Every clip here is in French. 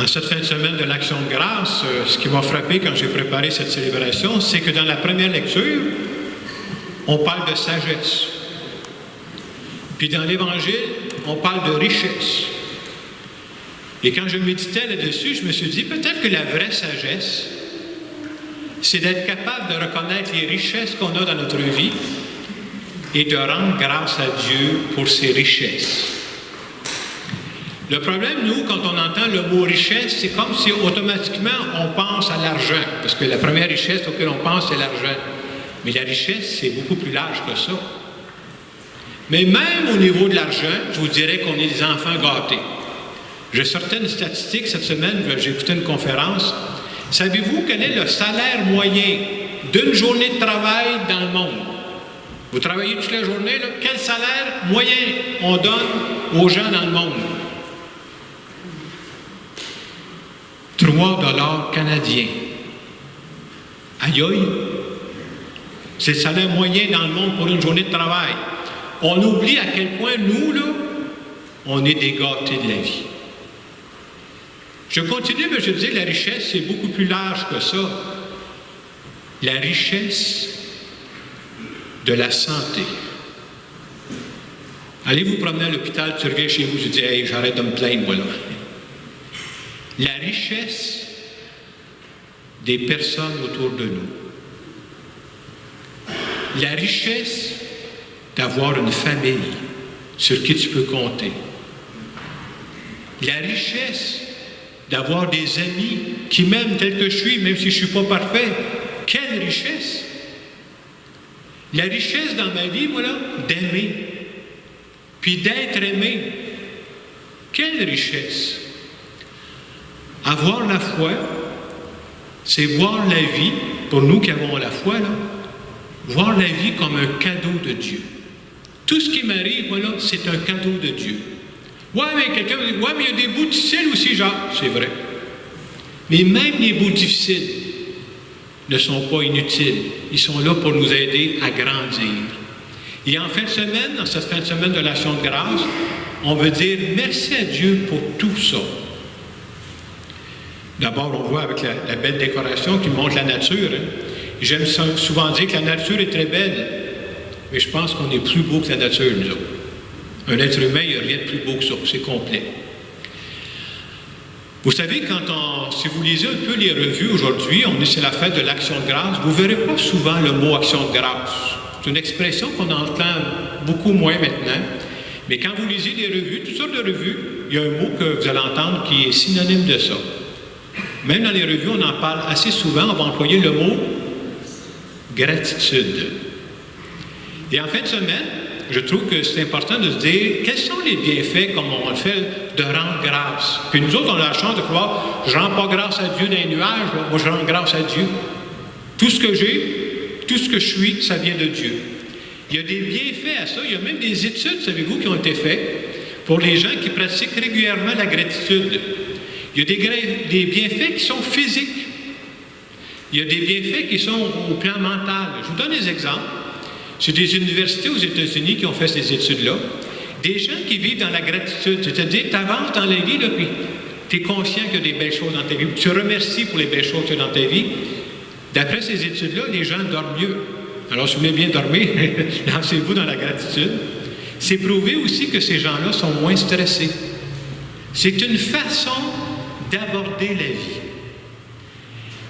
En cette fin de semaine de l'Action de grâce, ce qui m'a frappé quand j'ai préparé cette célébration, c'est que dans la première lecture, on parle de sagesse. Puis dans l'Évangile, on parle de richesse. Et quand je méditais là-dessus, je me suis dit, peut-être que la vraie sagesse, c'est d'être capable de reconnaître les richesses qu'on a dans notre vie et de rendre grâce à Dieu pour ses richesses. Le problème, nous, quand on entend le mot richesse, c'est comme si automatiquement on pense à l'argent, parce que la première richesse auquel on pense, c'est l'argent. Mais la richesse, c'est beaucoup plus large que ça. Mais même au niveau de l'argent, je vous dirais qu'on est des enfants gâtés. Je sortais une statistique cette semaine, j'ai écouté une conférence. Savez-vous quel est le salaire moyen d'une journée de travail dans le monde? Vous travaillez toute la journée, là, quel salaire moyen on donne aux gens dans le monde? 3 $ canadiens. Aïe aïe! C'est le salaire moyen dans le monde pour une journée de travail. On oublie à quel point nous, là, on est des gâtés de la vie. Je continue, mais je dis que la richesse, c'est beaucoup plus large que ça. La richesse de la santé. Allez vous promener à l'hôpital, tu reviens chez vous, tu dis, hey, j'arrête de me plaindre, moi, là. La richesse des personnes autour de nous. La richesse d'avoir une famille sur qui tu peux compter. La richesse d'avoir des amis qui m'aiment tel que je suis, même si je ne suis pas parfait. Quelle richesse! La richesse dans ma vie, voilà, d'aimer, puis d'être aimé. Quelle richesse! Avoir la foi, c'est voir la vie, pour nous qui avons la foi, là, voir la vie comme un cadeau de Dieu. Tout ce qui m'arrive, voilà, c'est un cadeau de Dieu. Ouais, mais quelqu'un me dit, ouais, mais il y a des bouts difficiles aussi, genre, c'est vrai. Mais même les bouts difficiles ne sont pas inutiles. Ils sont là pour nous aider à grandir. Et en fin de semaine, dans cette fin de semaine de l'Action de grâce, on veut dire merci à Dieu pour tout ça. D'abord, on voit avec la belle décoration qui montre la nature. Hein. J'aime souvent dire que la nature est très belle, mais je pense qu'on est plus beau que la nature, nous autres. Un être humain, il n'y a rien de plus beau que ça, c'est complet. Vous savez, si vous lisez un peu les revues aujourd'hui, on est sur la fête de l'Action de grâce, vous ne verrez pas souvent le mot Action de grâce. C'est une expression qu'on entend beaucoup moins maintenant. Mais quand vous lisez les revues, toutes sortes de revues, il y a un mot que vous allez entendre qui est synonyme de ça. Même dans les revues, on en parle assez souvent, on va employer le mot gratitude. Et en fin de semaine, je trouve que c'est important de se dire quels sont les bienfaits, comme on le fait, de rendre grâce. Puis nous autres, on a la chance de croire, je ne rends pas grâce à Dieu dans les nuages, là. Moi je rends grâce à Dieu. Tout ce que j'ai, tout ce que je suis, ça vient de Dieu. Il y a des bienfaits à ça, il y a même des études, savez-vous, qui ont été faites pour les gens qui pratiquent régulièrement la gratitude. Il y a des bienfaits qui sont physiques. Il y a des bienfaits qui sont au plan mental. Je vous donne des exemples. C'est des universités aux États-Unis qui ont fait ces études-là. Des gens qui vivent dans la gratitude, c'est-à-dire tu avances dans la vie, là, puis tu es conscient qu'il y a des belles choses dans ta vie, tu remercies pour les belles choses qu'il y a dans ta vie. D'après ces études-là, les gens dorment mieux. Alors, si vous voulez bien dormir, lancez-vous dans la gratitude. C'est prouvé aussi que ces gens-là sont moins stressés. C'est une façon d'aborder la vie.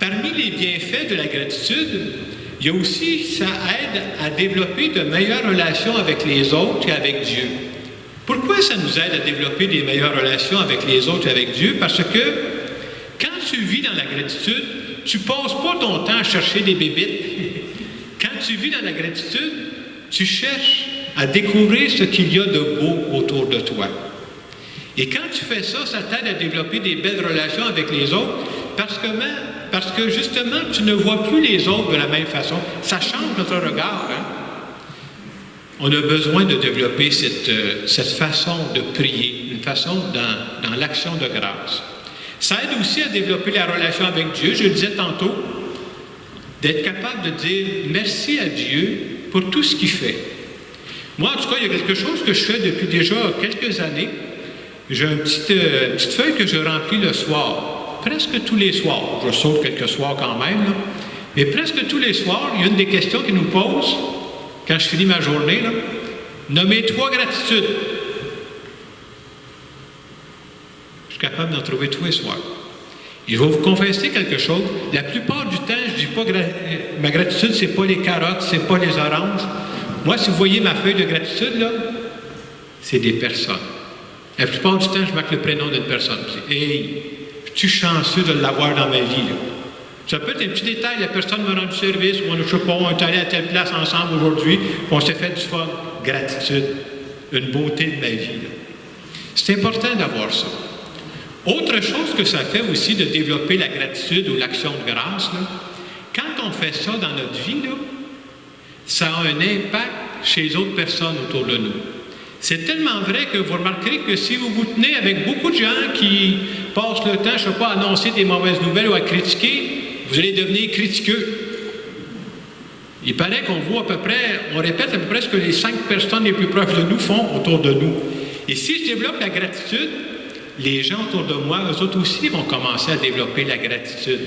Parmi les bienfaits de la gratitude, il y a aussi, ça aide à développer de meilleures relations avec les autres et avec Dieu. Pourquoi ça nous aide à développer des meilleures relations avec les autres et avec Dieu? Parce que quand tu vis dans la gratitude, tu ne passes pas ton temps à chercher des bébites. Quand tu vis dans la gratitude, tu cherches à découvrir ce qu'il y a de beau autour de toi. Et quand tu fais ça, ça t'aide à développer des belles relations avec les autres parce que justement, tu ne vois plus les autres de la même façon. Ça change notre regard. Hein? On a besoin de développer cette façon de prier, une façon dans l'action de grâce. Ça aide aussi à développer la relation avec Dieu. Je le disais tantôt, d'être capable de dire merci à Dieu pour tout ce qu'il fait. Moi, en tout cas, il y a quelque chose que je fais depuis déjà quelques années. J'ai une petite feuille que je remplis le soir, presque tous les soirs. Je saute quelques soirs quand même, là. Mais presque tous les soirs, il y a une des questions qu'ils nous posent, quand je finis ma journée, là, nommer 3 gratitudes. Je suis capable d'en trouver tous les soirs. Et je vais vous confesser quelque chose. La plupart du temps, je ne dis pas ma gratitude, ce n'est pas les carottes, ce n'est pas les oranges. Moi, si vous voyez ma feuille de gratitude, là, c'est des personnes. La plupart du temps, je marque le prénom d'une personne. Hey, je suis chanceux de l'avoir dans ma vie, là. Ça peut être un petit détail, la personne me rend du service, ou je ne sais pas, on est allé à telle place ensemble aujourd'hui, on s'est fait du fun. Gratitude, une beauté de ma vie, là. C'est important d'avoir ça. Autre chose que ça fait aussi de développer la gratitude ou l'action de grâce, là, quand on fait ça dans notre vie, là, ça a un impact chez les autres personnes autour de nous. C'est tellement vrai que vous remarquerez que si vous vous tenez avec beaucoup de gens qui passent le temps, je ne sais pas, à annoncer des mauvaises nouvelles ou à critiquer, vous allez devenir critiqueux. Il paraît qu'on voit à peu près, on répète à peu près ce que les 5 personnes les plus proches de nous font autour de nous. Et si je développe la gratitude, les gens autour de moi, eux autres aussi, vont commencer à développer la gratitude.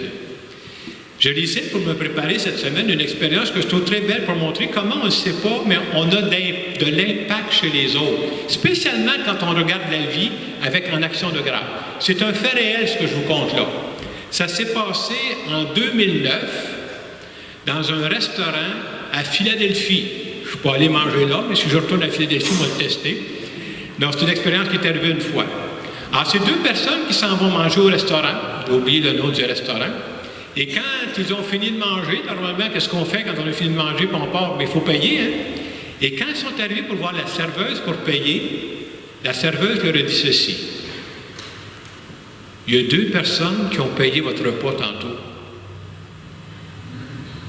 Je lisais pour me préparer cette semaine une expérience que je trouve très belle pour montrer comment on ne sait pas, mais on a de l'impact chez les autres. Spécialement quand on regarde la vie en action de grâce. C'est un fait réel ce que je vous conte là. Ça s'est passé en 2009 dans un restaurant à Philadelphie. Je ne suis pas allé manger là, mais si je retourne à Philadelphie, on va le tester. Donc c'est une expérience qui est arrivée une fois. Alors, c'est 2 personnes qui s'en vont manger au restaurant. J'ai oublié le nom du restaurant. Et quand ils ont fini de manger, normalement, qu'est-ce qu'on fait quand on a fini de manger et on part? Bien, il faut payer, hein? Et quand ils sont arrivés pour voir la serveuse pour payer, la serveuse leur a dit ceci. Il y a 2 personnes qui ont payé votre repas tantôt.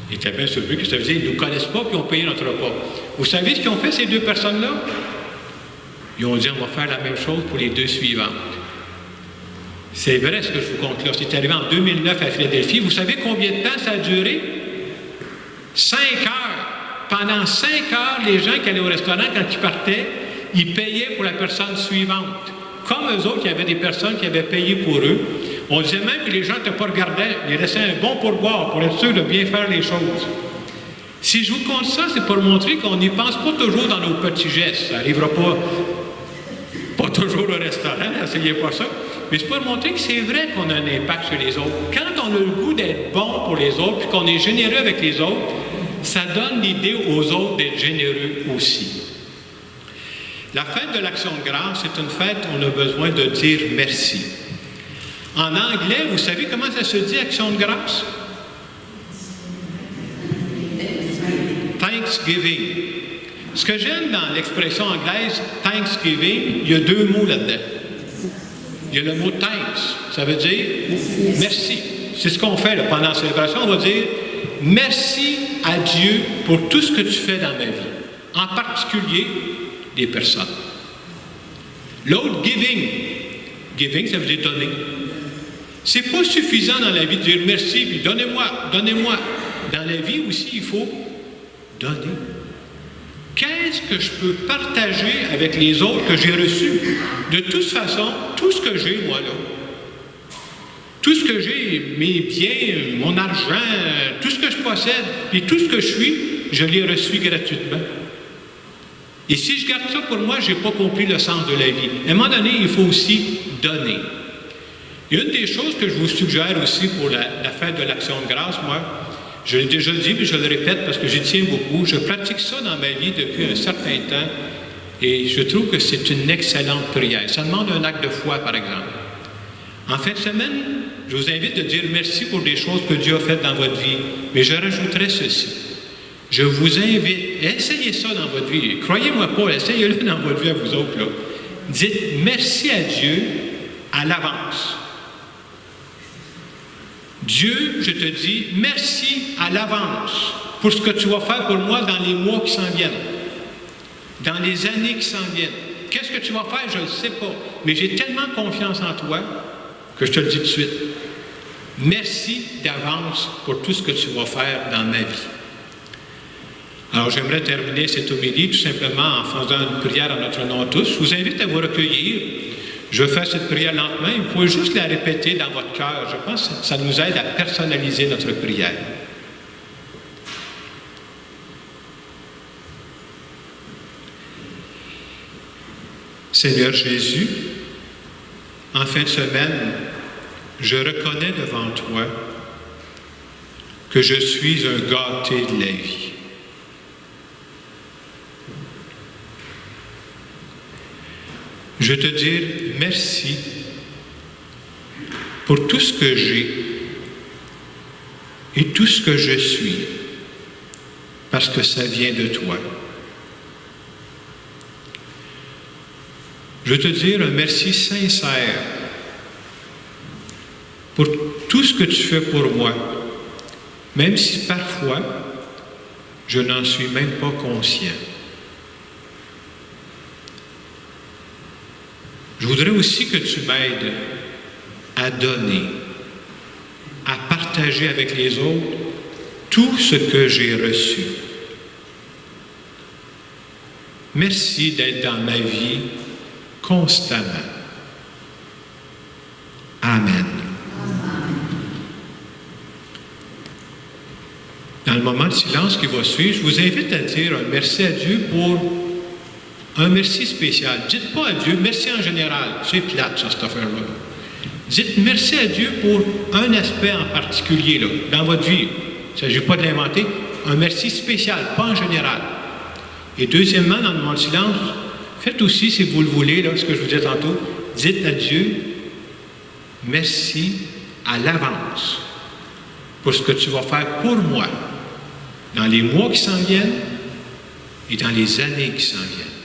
Ils étaient bien surpris que ça veut dire qu'ils ne nous connaissent pas et ils ont payé notre repas. Vous savez ce qu'ils ont fait, ces 2 personnes-là? Ils ont dit, on va faire la même chose pour les 2 suivantes. C'est vrai ce que je vous conte là. C'est arrivé en 2009 à Philadelphie. Vous savez combien de temps ça a duré? 5 heures. Pendant 5 heures, les gens qui allaient au restaurant, quand ils partaient, ils payaient pour la personne suivante. Comme eux autres, il y avait des personnes qui avaient payé pour eux. On disait même que les gens n'étaient pas regardés. Ils laissaient un bon pourboire pour être sûr de bien faire les choses. Si je vous compte ça, c'est pour montrer qu'on n'y pense pas toujours dans nos petits gestes. Ça n'arrivera pas toujours au restaurant, n'essayez pas ça. Mais c'est pour montrer que c'est vrai qu'on a un impact sur les autres. Quand on a le goût d'être bon pour les autres, puis qu'on est généreux avec les autres, ça donne l'idée aux autres d'être généreux aussi. La fête de l'Action de grâce, c'est une fête où on a besoin de dire merci. En anglais, vous savez comment ça se dit, Action de grâce? Thanksgiving. Ce que j'aime dans l'expression anglaise Thanksgiving, il y a 2 mots là-dedans. Il y a le mot thanks, ça veut dire merci. C'est ce qu'on fait là, pendant la célébration, on va dire merci à Dieu pour tout ce que tu fais dans ma vie, en particulier des personnes. L'autre, giving. Giving, ça veut dire donner. C'est pas suffisant dans la vie de dire merci, puis donnez-moi, donnez-moi. Dans la vie aussi, il faut donner. Qu'est-ce que je peux partager avec les autres que j'ai reçus? De toute façon, tout ce que j'ai, moi, là, tout ce que j'ai, mes biens, mon argent, tout ce que je possède, et tout ce que je suis, je l'ai reçu gratuitement. Et si je garde ça pour moi, je n'ai pas compris le sens de la vie. À un moment donné, il faut aussi donner. Et une des choses que je vous suggère aussi pour la fête de l'Action de grâce, moi, je l'ai déjà dit, mais je le répète parce que j'y tiens beaucoup. Je pratique ça dans ma vie depuis un certain temps et je trouve que c'est une excellente prière. Ça demande un acte de foi, par exemple. En fin de semaine, je vous invite à dire merci pour des choses que Dieu a faites dans votre vie. Mais je rajouterai ceci. Je vous invite, essayez ça dans votre vie. Croyez-moi pas, essayez-le dans votre vie à vous autres, là. Dites merci à Dieu à l'avance. Dieu, je te dis, merci à l'avance pour ce que tu vas faire pour moi dans les mois qui s'en viennent, dans les années qui s'en viennent. Qu'est-ce que tu vas faire? Je ne sais pas. Mais j'ai tellement confiance en toi que je te le dis tout de suite. Merci d'avance pour tout ce que tu vas faire dans ma vie. Alors, j'aimerais terminer cette homélie tout simplement en faisant une prière en notre nom à tous. Je vous invite à vous recueillir. Je fais cette prière lentement, il faut juste la répéter dans votre cœur. Je pense que ça nous aide à personnaliser notre prière. Seigneur Jésus, en fin de semaine, je reconnais devant toi que je suis un gâté de la vie. Je te dis merci pour tout ce que j'ai et tout ce que je suis, parce que ça vient de toi. Je te dis un merci sincère pour tout ce que tu fais pour moi, même si parfois je n'en suis même pas conscient. Je voudrais aussi que tu m'aides à donner, à partager avec les autres tout ce que j'ai reçu. Merci d'être dans ma vie constamment. Amen. Dans le moment de silence qui va suivre, je vous invite à dire un merci à Dieu pour un merci spécial. Dites pas à Dieu merci en général. C'est plate, ça, cette affaire-là. Dites merci à Dieu pour un aspect en particulier là, dans votre vie. Il ne s'agit pas de l'inventer. Un merci spécial, pas en général. Et deuxièmement, dans le moment de silence, faites aussi, si vous le voulez, là, ce que je vous disais tantôt, dites à Dieu merci à l'avance pour ce que tu vas faire pour moi dans les mois qui s'en viennent et dans les années qui s'en viennent.